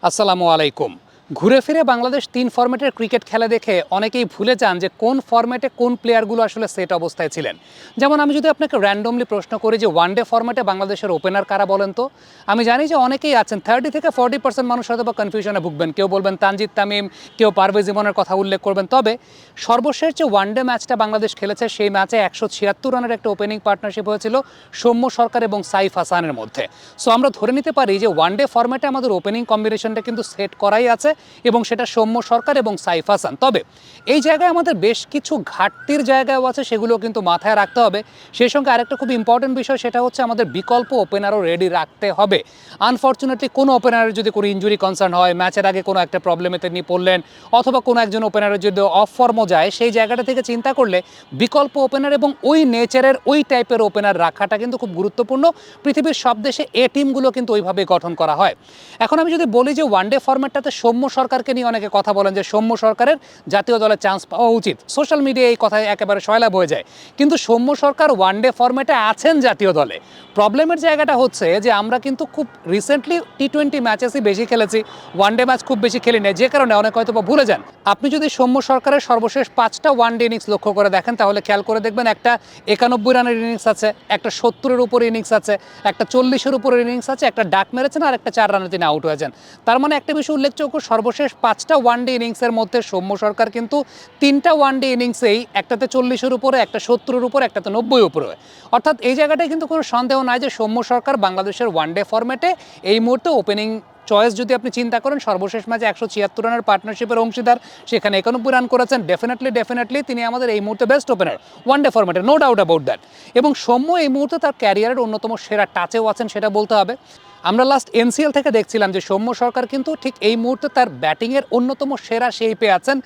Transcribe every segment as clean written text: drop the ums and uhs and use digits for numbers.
আসসালামু আলাইকুম। ঘুরে ফিরে বাংলাদেশ ৩ ফরম্যাটের ক্রিকেট খেলা দেখে অনেকেই ভুলে যান যে কোন ফরম্যাটে কোন প্লেয়ারগুলো আসলে সেট অবস্থায় ছিলেন। যেমন আমি যদি আপনাকে র্যান্ডমলি প্রশ্ন করি যে ওয়ানডে ফরম্যাটে বাংলাদেশের ওপেনার কারা বলেন তো? আমি জানি যে অনেকেই আছেন 30 থেকে 40% মানুষ হয়তোবা কনফিউশনে ভুগবেন। কেউ বলবেন তানজিদ তামিম, কেউ পারভেজ ইমনের কথা উল্লেখ করবেন। তবে সর্বশেষ যে ওয়ানডে ম্যাচটা বাংলাদেশ খেলেছে সেই ম্যাচে 176 রানের একটা ওপেনিং পার্টনারশিপ হয়েছিল সৌম্য সরকার এবং সাইফ হাসানের মধ্যে। সো আমরা ধরে নিতে পারি যে ওয়ানডে ফরম্যাটে আমাদের ওপেনিং কম্বিনেশনটা কিন্তু সেট করাই আছে এবং সেটা সৌম্য সরকার এবং সাইফ হাসান। তবে এই জায়গায় আমাদের বেশ কিছু ঘাটতির জায়গাও আছে, সেগুলো কিন্তু মাথায় রাখতে হবে। সেই সঙ্গে আরেকটা খুব ইম্পর্টেন্ট বিষয়, সেটা হচ্ছে আমাদের বিকল্প ওপেনারও রেডি রাখতে হবে। আনফর্চুনেটলি কোনো ওপেনারের যদি কোনো ইঞ্জুরি কনসার্ন হয়, ম্যাচের আগে কোনো একটা প্রবলেমেতে নিয়ে পড়লেন, অথবা কোনো একজন ওপেনারের যদি অফ ফর্মও যায়, সেই জায়গাটা থেকে চিন্তা করলে বিকল্প ওপেনার এবং ওই নেচারের ওই টাইপের ওপেনার রাখাটা কিন্তু খুব গুরুত্বপূর্ণ। পৃথিবীর সব দেশে এ টিমগুলো কিন্তু ওইভাবে গঠন করা হয়। এখন আমি যদি বলি যে ওয়ানডে ফরম্যাটটাতে সৌম্য সরকারকে নিয়ে অনেকে কথা বলেন যে সৌম্য সরকারের জাতীয় দলে চান্স পাওয়া উচিত, সোশ্যাল মিডিয়ায় এই কথায় একেবারে সয়লাভ হয়ে যায়। কিন্তু সৌম্য সরকার ওয়ানডে ফরম্যাটে আছেন জাতীয় দলে। প্রবলেমের জায়গাটা হচ্ছে যে আমরা কিন্তু খুব রিসেন্টলি টি-20 ম্যাচেসই বেশি খেলেছি, ওয়ানডে ম্যাচ খুব বেশি খেলি না, যে কারণে অনেক হয়তো ভুলে যান। আপনি যদি সৌম্য সরকারের সর্বশেষ 5টা ওয়ানডে ইনিংস লক্ষ্য করে দেখেন, তাহলে খেয়াল করে দেখবেন একটা 91 রানের ইনিংস আছে, একটা 70-এর উপরে ইনিংস আছে, একটা 40-এর উপরে ইনিংস আছে, একটা ডাক মেরেছেন আর একটা 4 রানে তিনি আউট হয়েছেন। তার মানে একটা বিষয় উল্লেখযোগ্য, সর্বশেষ 5টা ওয়ানডে ইনিংসের মধ্যে সৌম্য সরকার কিন্তু 3টা ওয়ানডে ইনিংসেই একটাতে 40-এর উপরে, একটা 70-এর উপরে, একটাতে 90-এর উপরে। অর্থাৎ এই জায়গাটায় কিন্তু কোনো সন্দেহ নাই যে সৌম্য সরকার বাংলাদেশের ওয়ানডে ফরম্যাটে এই মুহূর্তে ওপেনিং চয়েস যদি আপনি চিন্তা করেন। সর্বশেষ ম্যাচে 176 রানের পার্টনারশিপের অংশীদার, সেখানে 91 রান করেছেন। ডেফিনেটলি তিনি আমাদের এই মুহূর্তে বেস্ট ওপেনার ওয়ানডে ফরম্যাটে, নো ডাউট অ্যাবাউট দ্যাট। এবং সৌম্য এই মুহূর্তে তার ক্যারিয়ারের অন্যতম সেরা টাচেও আছেন, সেটা বলতে হবে। আমরা লাস্ট এনসিএল থেকে দেখছিলাম যে সৌম্য সরকার কিন্তু ঠিক এই মুহূর্তে তার ব্যাটিংয়ের অন্যতম সেরা শেপে আছেন।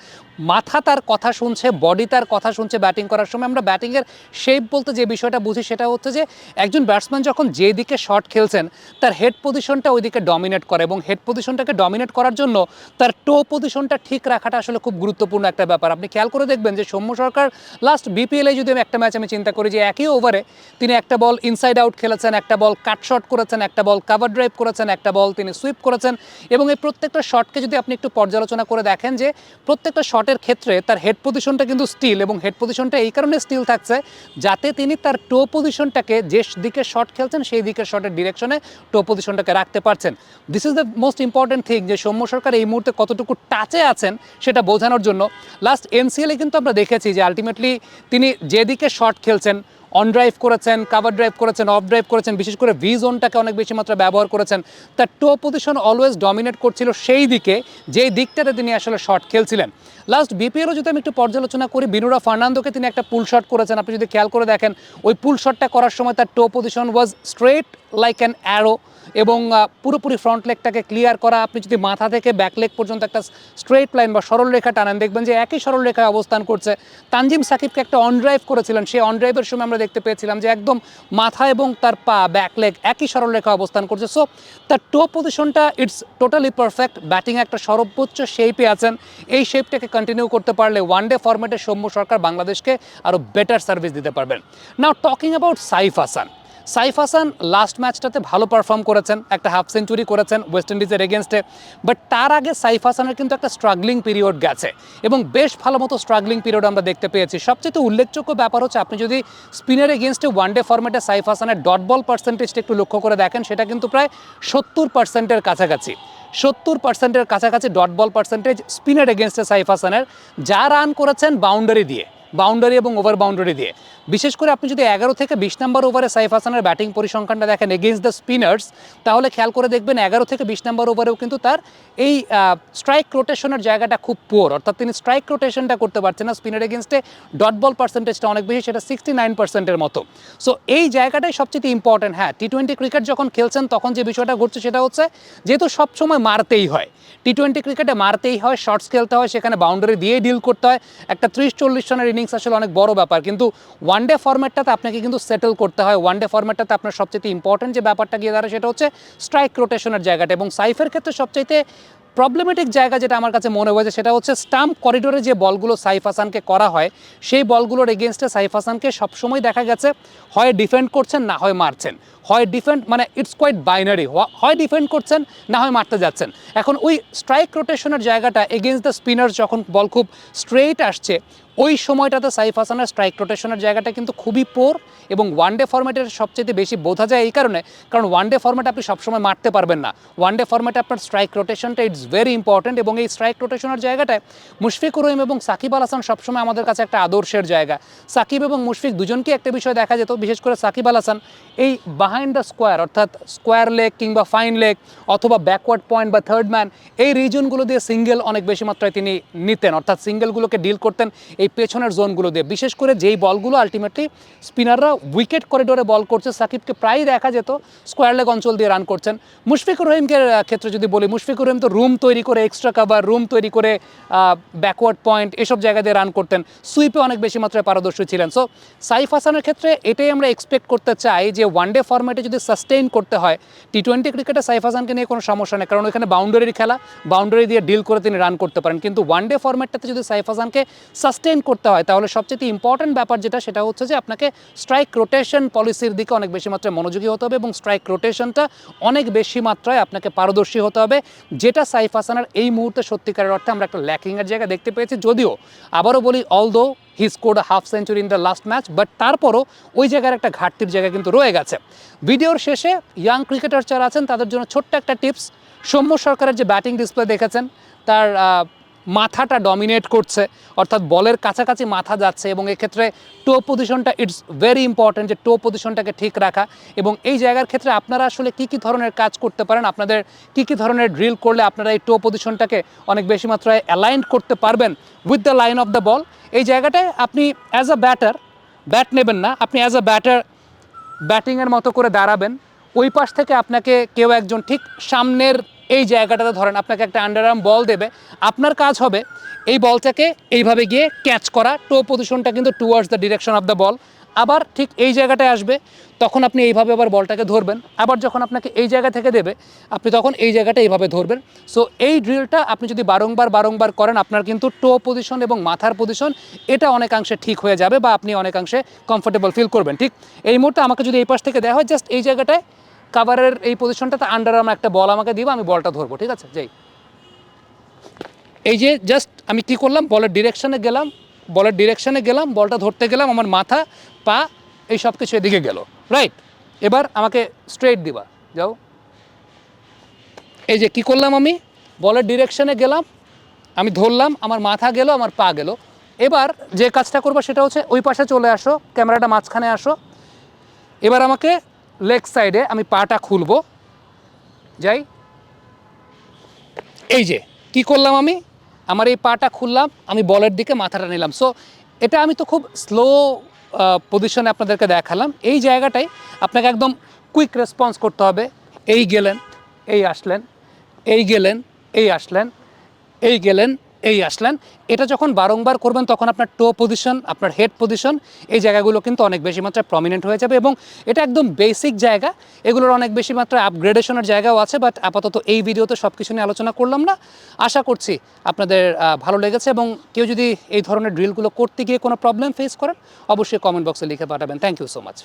মাথা তার কথা শুনছে, বডি তার কথা শুনছে ব্যাটিং করার সময়। আমরা ব্যাটিংয়ের শেপ বলতে যে বিষয়টা বুঝি সেটা হচ্ছে যে একজন ব্যাটসম্যান যখন যেদিকে শট খেলছেন তার হেড পজিশনটা ওইদিকে ডমিনেট করে, এবং হেড পজিশনটাকে ডমিনেট করার জন্য তার টো পজিশনটা ঠিক রাখাটা আসলে খুব গুরুত্বপূর্ণ একটা ব্যাপার। আপনি খেয়াল করে দেখবেন যে সৌম্য সরকার লাস্ট বিপিএলে যদি একটা ম্যাচ আমি চিন্তা করি যে একই ওভারে তিনি একটা বল ইনসাইড আউট খেলেছেন, একটা বল কাট শট করেছেন, একটা বল কাভার ড্রাইভ করেছেন, একটা বল তিনি সুইপ করেছেন। এবং এই প্রত্যেকটা শটকে যদি আপনি একটু পর্যালোচনা করে দেখেন যে প্রত্যেকটা শটের ক্ষেত্রে তার হেড পজিশনটা কিন্তু স্টিল, এবং হেড পজিশনটা এই কারণে স্টিল থাকছে যাতে তিনি তার টো পজিশনটাকে যে দিকে শট খেলছেন সেই দিকের শটের ডিরেকশনে টো পজিশনটাকে রাখতে পারছেন। This is the most important thing, যে সৌম্য সরকার এই মুহূর্তে কতটুকু টাচে আছেন সেটা বোঝানোর জন্য। লাস্ট এনসিএলে কিন্তু আমরা দেখেছি যে আলটিমেটলি তিনি যেদিকে শট খেলছেন, অন ড্রাইভ করেছেন, কাভার ড্রাইভ করেছেন, অফ ড্রাইভ করেছেন, বিশেষ করে ভি জোনটাকে অনেক বেশি মাত্রা ব্যবহার করেছেন। তার টো পজিশন অলওয়েজ ডমিনেট করছিল সেই দিকে যেই দিকটাতে তিনি আসলে শট খেলছিলেন। লাস্ট বিপিএলও যদি আমি একটু পর্যালোচনা করি, বিনুরা ফার্নান্দোকে তিনি একটা পুল শট করেছেন। আপনি যদি খেয়াল করে দেখেন ওই পুল শটটা করার সময় তার toe position was straight like an arrow, এবং পুরোপুরি ফ্রন্ট লেগটাকে ক্লিয়ার করা। আপনি যদি মাথা থেকে ব্যাক লেগ পর্যন্ত একটা স্ট্রেট লাইন বা সরল রেখা টানেন, দেখবেন যে একই সরল রেখায় অবস্থান করছে। তানজিম সাকিবকে একটা অন ড্রাইভ করেছিলেন, সেই অন ড্রাইভের সময় আমরা দেখতে পেয়েছিলাম যে একদম মাথা এবং তার পা, ব্যাক লেগ একই সরল রেখা অবস্থান করছে। সো তার টো পজিশনটা ইটস টোটালি পারফেক্ট। ব্যাটিং একটা সর্বোচ্চ শেপে আছেন। এই শেপটাকে কন্টিনিউ করতে পারলে ওয়ানডে ফরম্যাটে সৌম্য সরকার বাংলাদেশকে আরও বেটার সার্ভিস দিতে পারবেন। Now talking about Saif Hasan. Saif Hasan last ম্যাচটাতে ভালো পারফর্ম করেছেন, একটা হাফ সেঞ্চুরি করেছেন ওয়েস্ট ইন্ডিজের এগেনস্টে। বাট তার আগে সাইফ হাসানের কিন্তু একটা স্ট্রাগলিং পিরিয়ড গেছে, এবং বেশ ভালো মতো স্ট্রাগলিং পিরিয়ড আমরা দেখতে পেয়েছি। সবচেয়ে উল্লেখযোগ্য ব্যাপার হচ্ছে আপনি যদি স্পিনের এগেনস্টে ওয়ানডে ফরম্যাটে সাইফ হাসানের ডট বল পার্সেন্টেজটা একটু লক্ষ্য করে দেখেন, সেটা কিন্তু প্রায় 70%-এর কাছাকাছি। 70%-এর কাছাকাছি ডট বল পার্সেন্টেজ স্পিনের এগেনস্টে সাইফ হাসানের। যা রান করেছেন বাউন্ডারি দিয়ে, বাউন্ডারি এবং ওভার বাউন্ডারি দিয়ে। বিশেষ করে আপনি যদি 11 থেকে 20 নম্বর ওভারে সাইফ হাসানের ব্যাটিং পরিসংখ্যানটা দেখেন এগেইনস্ট দ্য স্পিনার্স, তাহলে খেয়াল করে দেখবেন 11 থেকে 20 নম্বর ওভারেও কিন্তু তার এই স্ট্রাইক রোটেশনের জায়গাটা খুব পুয়ার, অর্থাৎ তিনি স্ট্রাইক রোটেশনটা করতে পারছেন না। স্পিনের এগেনস্টে ডট বল পার্সেন্টেজটা অনেক বেশি, সেটা 69%-এর মতো। সো এই জায়গাটাই সবচেয়ে ইম্পর্টেন্ট। হ্যাঁ, টি-20 ক্রিকেট যখন খেলছেন তখন যে বিষয়টা ঘটছে সেটা হচ্ছে যেহেতু সবসময় মারতেই হয়, টি-20 ক্রিকেটে মারতেই হয়, শর্টস খেলতে হয়, সেখানে বাউন্ডারি দিয়ে ডিল করতে হয়। একটা 30-40 রানের ইনিংস আসলে অনেক বড় ব্যাপার, কিন্তু ওয়ানডে ফরম্যাটটাতে আপনাকে কিন্তু সেটেল করতে হয়। ওয়ানডে ফরম্যাটটাতে আপনার সবচেয়ে ইম্পর্টেন্ট যে ব্যাপারটা গিয়ে দাঁড়ায় সেটা হচ্ছে স্ট্রাইক রোটেশনের জায়গাটা, এবং সাইফের ক্ষেত্রে সবচাইতে প্রবলেমেটিক জায়গা যেটা আমার কাছে মনে হয়েছে সেটা হচ্ছে স্টাম্প করিডোরে যে বলগুলো সাইফ হাসানকে করা হয় সেই বলগুলোর এগেনস্টে সাইফ হাসানকে সবসময় দেখা গেছে হয় ডিফেন্ড করছেন না হয় মারছেন, হয় ডিফেন্ড মানে ইটস কোয়াইট বাইনারি, হয় ডিফেন্ড করছেন না হয় মারতে যাচ্ছেন। এখন ওই স্ট্রাইক রোটেশনের জায়গাটা এগেনস্ট দ্য স্পিনার যখন বল খুব স্ট্রেইট আসছে ওই সময়টাতে সাইফ হাসানের স্ট্রাইক রোটেশনের জায়গাটা কিন্তু খুবই পোর এবং ওয়ানডে ফরম্যাটের সবচেয়ে বেশি বোঝা যায় এই কারণে, কারণ ওয়ানডে ফরম্যাটে আপনি সবসময় মারতে পারবেন না। ওয়ানডে ফরম্যাটে আপনার স্ট্রাইক রোটেশনটা ইটস ভেরি ইম্পর্টেন্ট এবং এই স্ট্রাইক রোটেশনের জায়গাটায় মুশফিকুর রহিম এবং সাকিব আল হাসান সবসময় আমাদের কাছে একটা আদর্শের জায়গা। সাকিব এবং মুশফিক দুজনকে একটা বিষয় দেখা যেত, বিশেষ করে সাকিব আল হাসান এই বাহাইন্ড দ্য স্কোয়ার অর্থাৎ স্কোয়ার লেগ কিংবা ফাইন লেগ অথবা ব্যাকওয়ার্ড পয়েন্ট বা থার্ড ম্যান এই রিজনগুলো দিয়ে সিঙ্গেল অনেক বেশি মাত্রায় তিনি নিতেন, অর্থাৎ সিঙ্গেলগুলোকে ডিল করতেন এই পেছনের জোনগুলো দিয়ে। বিশেষ করে যেই বলগুলো আলটিমেটলি স্পিনাররা উইকেট করিডোরে বল করছে সাকিবকে প্রায়ই দেখা যেত স্কোয়ার লেগ অঞ্চল দিয়ে রান করছেন। মুশফিকুর রহিমকে ক্ষেত্রে যদি বলি, মুশফিকুর রহিম তো রুম তৈরি করে এক্সট্রা কাভার, রুম তৈরি করে ব্যাকওয়ার্ড পয়েন্ট এসব জায়গা দিয়ে রান করতেন, সুইপে অনেক বেশি মাত্রায় পারদর্শী ছিলেন। সো সাইফ হাসানের ক্ষেত্রে এটাই আমরা এক্সপেক্ট করতে চাই যে ওয়ানডে ফরম্যাটে যদি সাস্টেইন করতে হয়, টি-20 ক্রিকেটে সাইফ হাসানকে নিয়ে কোনো সমস্যা নেই, কারণ ওইখানে বাউন্ডারির খেলা, বাউন্ডারি দিয়ে ডিল করে তিনি রান করতে পারেন। কিন্তু ওয়ানডে ফরম্যাটটাতে যদি সাইফ হাসানকে সাস্টেইন করতে হয় তাহলে সবচেয়ে ইম্পর্টেন্ট ব্যাপার যেটা সেটা হচ্ছে যে আপনাকে স্ট্রাইক রোটেশন পলিসির দিকে অনেক বেশি মাত্রায় মনোযোগী হতে হবে এবং স্ট্রাইক রোটেশনটা অনেক বেশি মাত্রায় আপনাকে পারদর্শী হতে হবে, যেটা সাইফ হাসানের এই মুহূর্তে সত্যিকারের অর্থে আমরা একটা ল্যাকিংয়ের জায়গা দেখতে পেয়েছি। যদিও আবারও বলি, although he scored half century in the last match, but তারপরও ওই জায়গার একটা ঘাটতির জায়গা কিন্তু রয়ে গেছে। ভিডিওর শেষে ইয়াং ক্রিকেটার যারা আছেন তাদের জন্য ছোট্ট একটা টিপস, সৌম্য সরকারের যে ব্যাটিং ডিসপ্লে দেখেছেন তার মাথাটা ডমিনেট করছে, অর্থাৎ বলের কাছাকাছি মাথা যাচ্ছে এবং এক্ষেত্রে টো পজিশনটা ইটস ভেরি ইম্পর্ট্যান্ট যে টো পজিশনটাকে ঠিক রাখা। এবং এই জায়গার ক্ষেত্রে আপনারা আসলে কী কী ধরনের কাজ করতে পারেন, আপনাদের কী কী ধরনের ড্রিল করলে আপনারা এই টো পজিশনটাকে অনেক বেশি মাত্রায় অ্যালাইন করতে পারবেন with the line of the ball, এই জায়গাটায় আপনি অ্যাজ আ ব্যাটার ব্যাট নেবেন না, আপনি অ্যাজ আ ব্যাটার ব্যাটিংয়ের মতো করে দাঁড়াবেন, ওই পাশ থেকে আপনাকে কেউ একজন ঠিক সামনের এই জায়গাটাতে ধরেন আপনাকে একটা আন্ডারআর্ম বল দেবে, আপনার কাজ হবে এই বলটাকে এইভাবে গিয়ে ক্যাচ করা, টো পজিশনটা কিন্তু towards the direction of the ball, আবার ঠিক এই জায়গাটায় আসবে তখন আপনি এইভাবে আবার বলটাকে ধরবেন, আবার যখন আপনাকে এই জায়গা থেকে দেবে আপনি তখন এই জায়গাটা এইভাবে ধরবেন। সো এই ড্রিলটা আপনি যদি বারংবার করেন আপনার কিন্তু টো পজিশন এবং মাথার পজিশন এটা অনেকাংশে ঠিক হয়ে যাবে বা আপনি অনেকাংশে কমফোর্টেবল ফিল করবেন। ঠিক এই মুহূর্তে আমাকে যদি এই পাশ থেকে দেওয়া হয় জাস্ট এই জায়গাটায় কাভারের এই পজিশনটাতে আন্ডারআর্ম একটা বল আমাকে দিব, আমি বলটা ধরবো, ঠিক আছে? যাই এই যে জাস্ট আমি কি করলাম, বলের ডিরেকশনে গেলাম, বলটা ধরতে গেলাম, আমার মাথা পা এই সব কিছু এদিকে গেল, রাইট? এবার আমাকে স্ট্রেট দিবা, যাও। এই যে কি করলাম, আমি বলের ডিরেকশনে গেলাম, আমি ধরলাম, আমার মাথা গেল, আমার পা গেল। এবার যে কাজটা করবো সেটা হচ্ছে ওই পাশে চলে আসো, ক্যামেরাটা মাঝখানে আসো, এবার আমাকে লেগ সাইডে আমি পাটা খুলবো, যাই। এই যে কি করলাম, আমি আমার এই পাটা খুললাম, আমি বলের দিকে মাথাটা নিলাম। সো এটা আমি তো খুব স্লো পজিশনে আপনাদেরকে দেখালাম, এই জায়গাটাই আপনাকে একদম কুইক রেসপন্স করতে হবে। এই গেলেন, এই আসলেন, এই গেলেন, এই আসলেন, এই গেলেন, এই আসলেন। এটা যখন বারংবার করবেন তখন আপনার টো পজিশন, আপনার হেড পজিশন এই জায়গাগুলো কিন্তু অনেক বেশি মাত্রায় প্রমিনেন্ট হয়ে যাবে এবং এটা একদম বেসিক জায়গা, এগুলোর অনেক বেশি মাত্রায় আপগ্রেডেশনের জায়গাও আছে। বাট আপাতত এই ভিডিওতে সব কিছু নিয়ে আলোচনা করলাম না, আশা করছি আপনাদের ভালো লেগেছে এবং কেউ যদি এই ধরনের ড্রিলগুলো করতে গিয়ে কোনো প্রবলেম ফেস করেন অবশ্যই কমেন্ট বক্সে লিখে পাঠাবেন। Thank you so much.